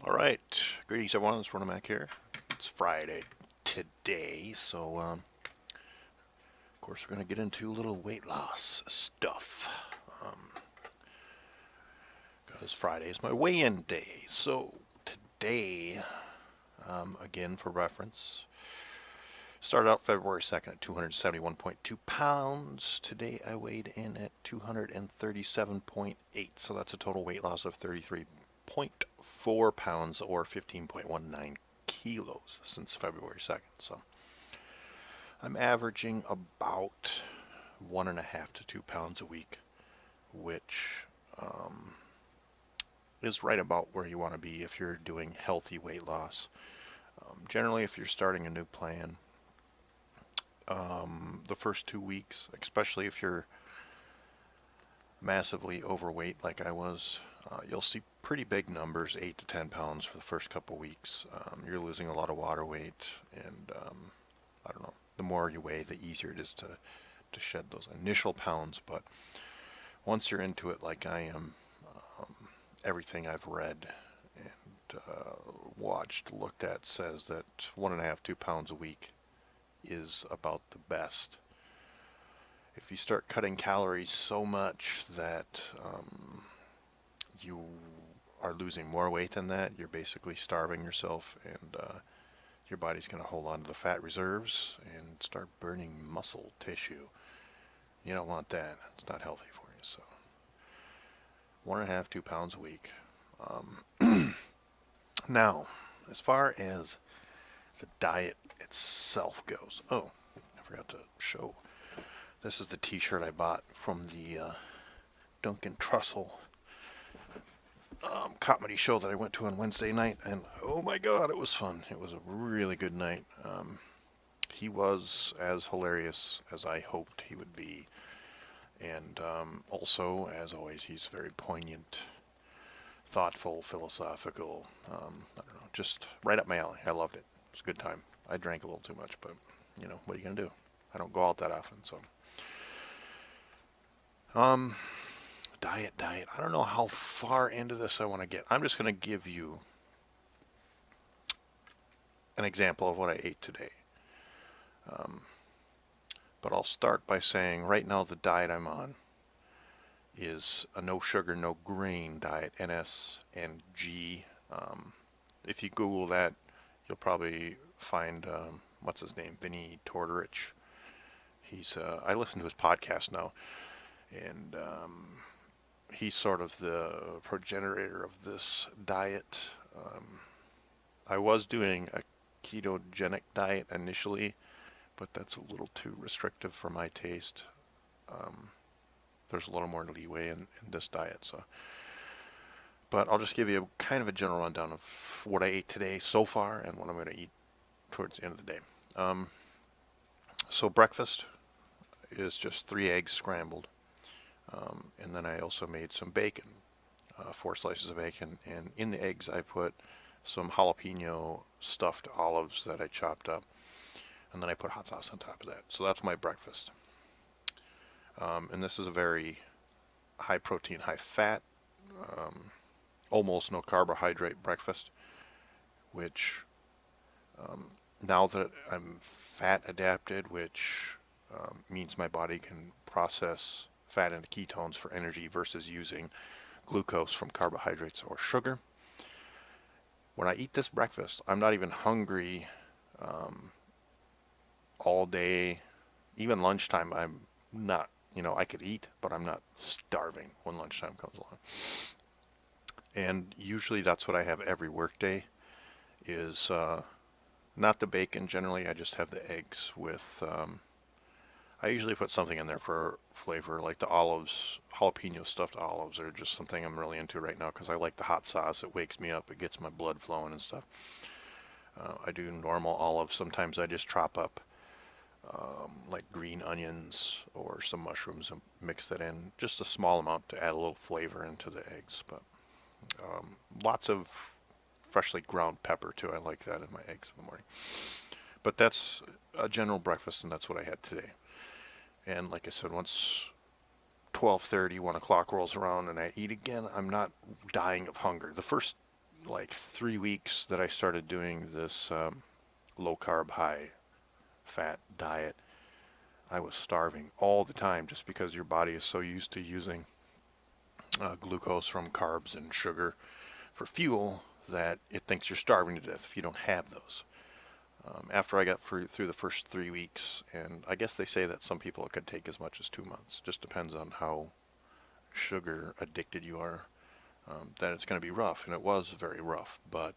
All right, greetings everyone. It's Ronald Mac here. It's Friday today, so of course we're going to get into a little weight loss stuff because Friday is my weigh-in day. So today, again for reference, started out February 2nd at 271.2 pounds. Today I weighed in at 237.8, so that's a total weight loss of 33.4 pounds or 15.19 kilos since February 2nd. So I'm averaging about 1.5 to 2 pounds a week, which is right about where you want to be if you're doing healthy weight loss. Generally, if you're starting a new plan, the first 2 weeks, especially if you're massively overweight like I was, you'll see pretty big numbers, 8 to 10 pounds for the first couple weeks. You're losing a lot of water weight, and I don't know, the more you weigh, the easier it is to shed those initial pounds. But once you're into it like I am, everything I've read and watched, looked at says that 1.5, 2 pounds a week is about the best. If you start cutting calories so much that you are losing more weight than that, you're basically starving yourself, and your body's going to hold on to the fat reserves and start burning muscle tissue. You don't want that. It's not healthy for you. So 1.5, 2 pounds a week. Now, as far as the diet itself goes, oh, I forgot to show. This is the T-shirt I bought from the Duncan Trussell comedy show that I went to on Wednesday night, and oh my God, it was fun. It was a really good night. He was as hilarious as I hoped he would be, and also, as always, he's very poignant, thoughtful, philosophical. I don't know, just right up my alley. I loved it. It was a good time. I drank a little too much, but what are you gonna do? I don't go out that often, so. Um, diet. I don't know how far into this I want to get. I'm just gonna give you an example of what I ate today. But I'll start by saying right now the diet I'm on is a no sugar, no grain diet, NSNG. If you Google that, you'll probably find what's his name, Vinny Tortorich. I listen to his podcast now, and he's sort of the progenitor of this diet. I was doing a ketogenic diet initially, but that's a little too restrictive for my taste. There's a little more leeway in this diet, so. But I'll just give you a kind of a general rundown of what I ate today so far and what I'm going to eat towards the end of the day. So breakfast is just 3 eggs scrambled, and then I also made some bacon, 4 slices of bacon, and in the eggs I put some jalapeno stuffed olives that I chopped up, and then I put hot sauce on top of that. So that's my breakfast. And this is a very high protein, high fat, almost no carbohydrate breakfast, which now that I'm fat adapted, which means my body can process fat into ketones for energy versus using glucose from carbohydrates or sugar. When I eat this breakfast, I'm not even hungry all day. Even lunchtime, I'm not, I could eat, but I'm not starving when lunchtime comes along. And usually that's what I have every workday is not the bacon. Generally, I just have the eggs with, I usually put something in there for flavor, like the olives, jalapeno stuffed olives are just something I'm really into right now because I like the hot sauce. It wakes me up. It gets my blood flowing and stuff. I do normal olives. Sometimes I just chop up like green onions or some mushrooms and mix that in just a small amount to add a little flavor into the eggs. But lots of freshly ground pepper too. I like that in my eggs in the morning. But that's a general breakfast, and that's what I had today. And like I said, once 12:30, 1 o'clock rolls around and I eat again, I'm not dying of hunger. The first like 3 weeks that I started doing this low carb, high fat diet, I was starving all the time just because your body is so used to using glucose from carbs and sugar for fuel that it thinks you're starving to death if you don't have those. After I got through the first 3 weeks, and I guess they say that some people it could take as much as 2 months, just depends on how sugar addicted you are, that it's going to be rough, and it was very rough, but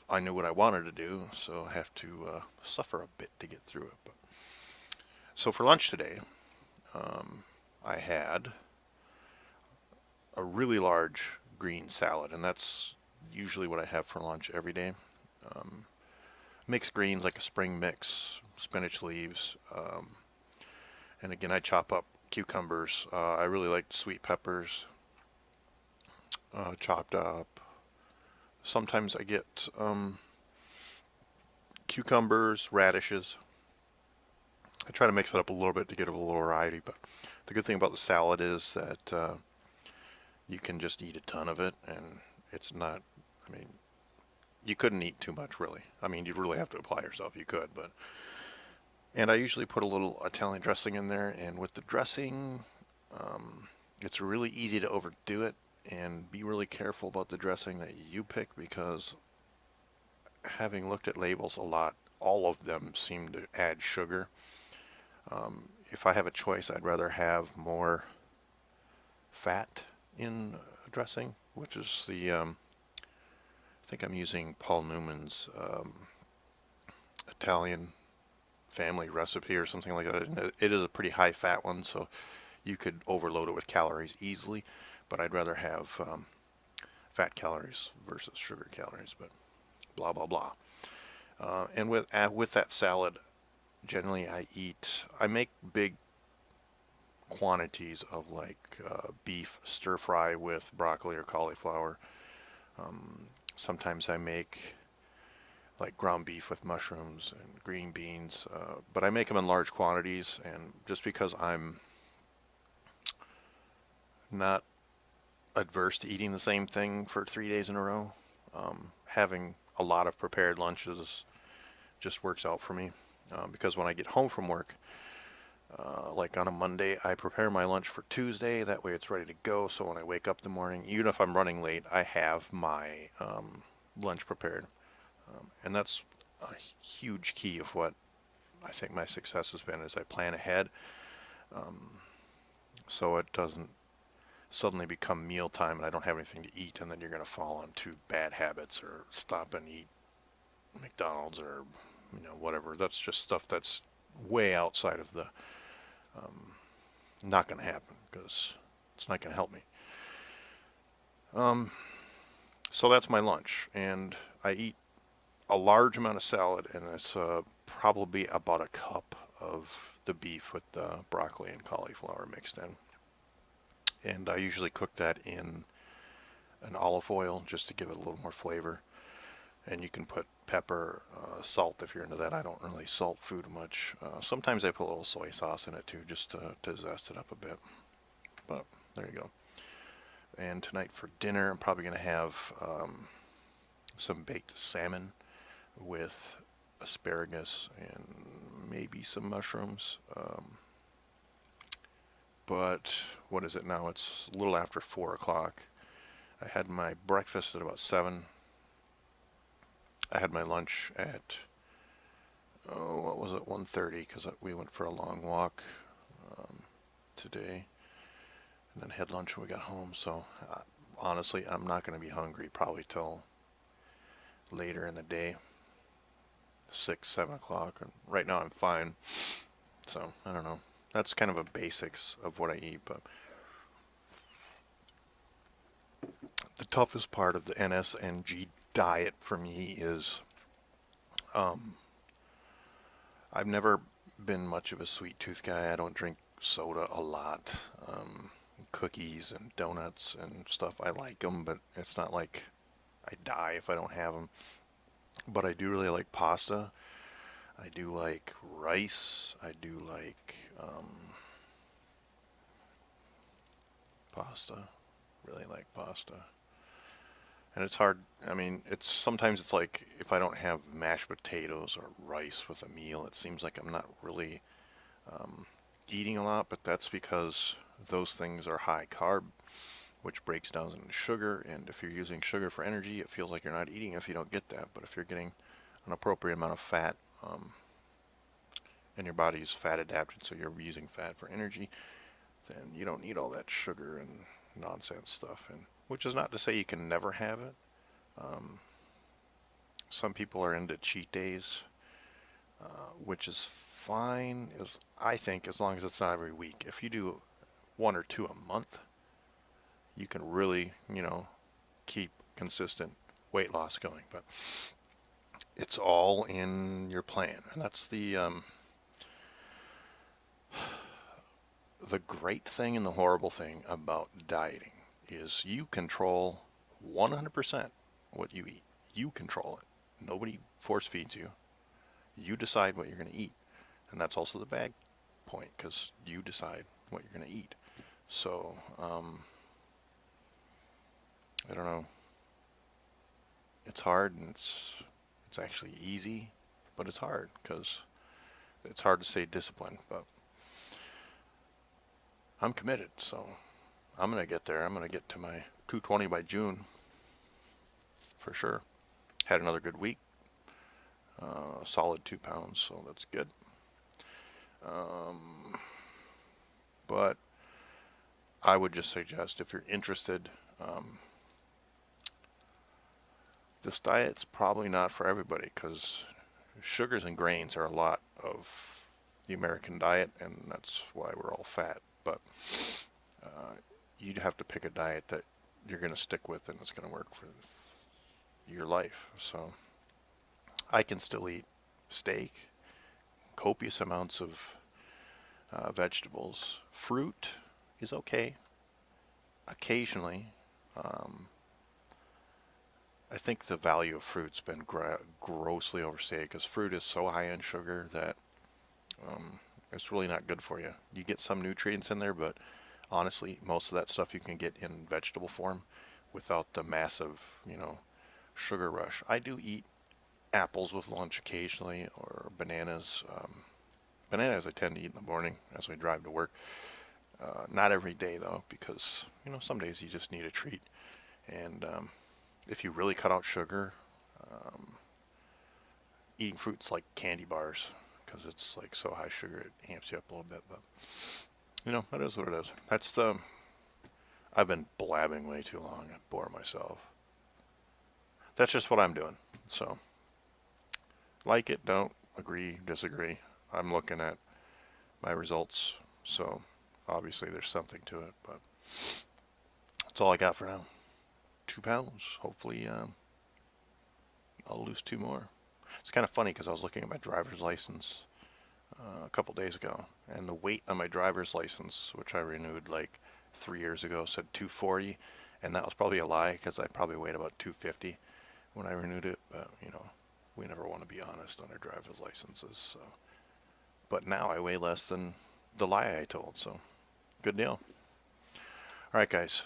I knew what I wanted to do, so I have to suffer a bit to get through it. But, so for lunch today, I had a really large green salad, and that's usually what I have for lunch every day. Um, Mixed greens like a spring mix, spinach leaves, and again I chop up cucumbers. I really like sweet peppers chopped up. Sometimes I get cucumbers, radishes. I try to mix it up a little bit to get a little variety, but the good thing about the salad is that you can just eat a ton of it, and it's not, I mean, you couldn't eat too much really. I mean, you'd really have to apply yourself, you could, but, and I usually put a little Italian dressing in there, and with the dressing, it's really easy to overdo it, and be really careful about the dressing that you pick, because having looked at labels a lot, all of them seem to add sugar. If I have a choice, I'd rather have more fat in dressing, which is I think I'm using Paul Newman's Italian family recipe or something like that. It is a pretty high fat one, so you could overload it with calories easily, but I'd rather have fat calories versus sugar calories, but blah, blah, blah. And with that salad, generally I make big quantities of like beef stir fry with broccoli or cauliflower. Sometimes I make like ground beef with mushrooms and green beans, but I make them in large quantities, and just because I'm not adverse to eating the same thing for 3 days in a row, having a lot of prepared lunches just works out for me, because when I get home from work, like on a Monday, I prepare my lunch for Tuesday. That way it's ready to go. So when I wake up in the morning, even if I'm running late, I have my lunch prepared. And that's a huge key of what I think my success has been, is I plan ahead, so it doesn't suddenly become mealtime and I don't have anything to eat, and then you're going to fall into bad habits or stop and eat McDonald's or whatever. That's just stuff that's way outside of the not going to happen, because it's not going to help me. So that's my lunch, and I eat a large amount of salad, and it's probably about a cup of the beef with the broccoli and cauliflower mixed in. And I usually cook that in an olive oil just to give it a little more flavor. And you can put pepper, salt if you're into that. I don't really salt food much. Sometimes I put a little soy sauce in it too, just to zest it up a bit. But there you go. And tonight for dinner, I'm probably going to have some baked salmon with asparagus and maybe some mushrooms. But what is it now? It's a little after 4 o'clock. I had my breakfast at about 7. I had my lunch at, what was it, 1:30, because we went for a long walk today, and then had lunch when we got home. So honestly, I'm not going to be hungry probably till later in the day, 6, 7 o'clock. And right now I'm fine. So I don't know. That's kind of a basics of what I eat. But the toughest part of the NSNG diet for me is I've never been much of a sweet tooth guy. I don't drink soda a lot. Cookies and donuts and stuff, I like them, but it's not like I die if I don't have them. But I do really like pasta. I do like rice. I do like pasta. Really like pasta. And it's hard. I mean, it's sometimes it's like if I don't have mashed potatoes or rice with a meal, it seems like I'm not really um, eating a lot, but that's because those things are high carb, which breaks down into sugar. And if you're using sugar for energy, it feels like you're not eating if you don't get that. But if you're getting an appropriate amount of fat, and your body's fat adapted, so you're using fat for energy, then you don't need all that sugar and nonsense stuff. And which is not to say you can never have it. Um, some people are into cheat days, which is fine, as I think, as long as it's not every week. If you do one or two a month, you can really, keep consistent weight loss going. But it's all in your plan, and that's the great thing and the horrible thing about dieting is you control 100% what you eat. You control it. Nobody force feeds you. You decide what you're going to eat. And that's also the bad point because you decide what you're going to eat. So, I don't know. It's hard and it's actually easy, but it's hard because it's hard to stay disciplined. But I'm committed, so I'm going to get there. I'm going to get to my 220 by June for sure. Had another good week. Solid 2 pounds, so that's good. But I would just suggest if you're interested, this diet's probably not for everybody because sugars and grains are a lot of the American diet, and that's why we're all fat. But you'd have to pick a diet that you're going to stick with and it's going to work for your life. So I can still eat steak, copious amounts of vegetables. Fruit is okay occasionally. I think the value of fruit's been grossly overstated because fruit is so high in sugar that it's really not good for you. You get some nutrients in there, but honestly, most of that stuff you can get in vegetable form without the massive, sugar rush. I do eat apples with lunch occasionally or bananas. Bananas I tend to eat in the morning as we drive to work. Not every day though, because some days you just need a treat. And if you really cut out sugar, um, eating fruit's like candy bars because it's like so high sugar it amps you up a little bit. But that is what it is. I've been blabbing way too long. I bore myself. That's just what I'm doing. So like it, don't, agree, disagree. I'm looking at my results, so obviously there's something to it, but that's all I got for now. 2 pounds. Hopefully, I'll lose 2 more. It's kind of funny because I was looking at my driver's license a couple days ago, and the weight on my driver's license, which I renewed like 3 years ago, said 240, and that was probably a lie because I probably weighed about 250 when I renewed it. But we never want to be honest on our driver's licenses. So, but now I weigh less than the lie I told. So, good deal. All right, guys.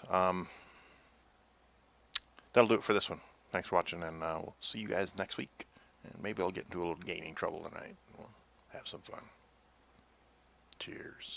That'll do it for this one. Thanks for watching, and we'll see you guys next week. And maybe I'll get into a little gaming trouble tonight. We'll have some fun. Cheers.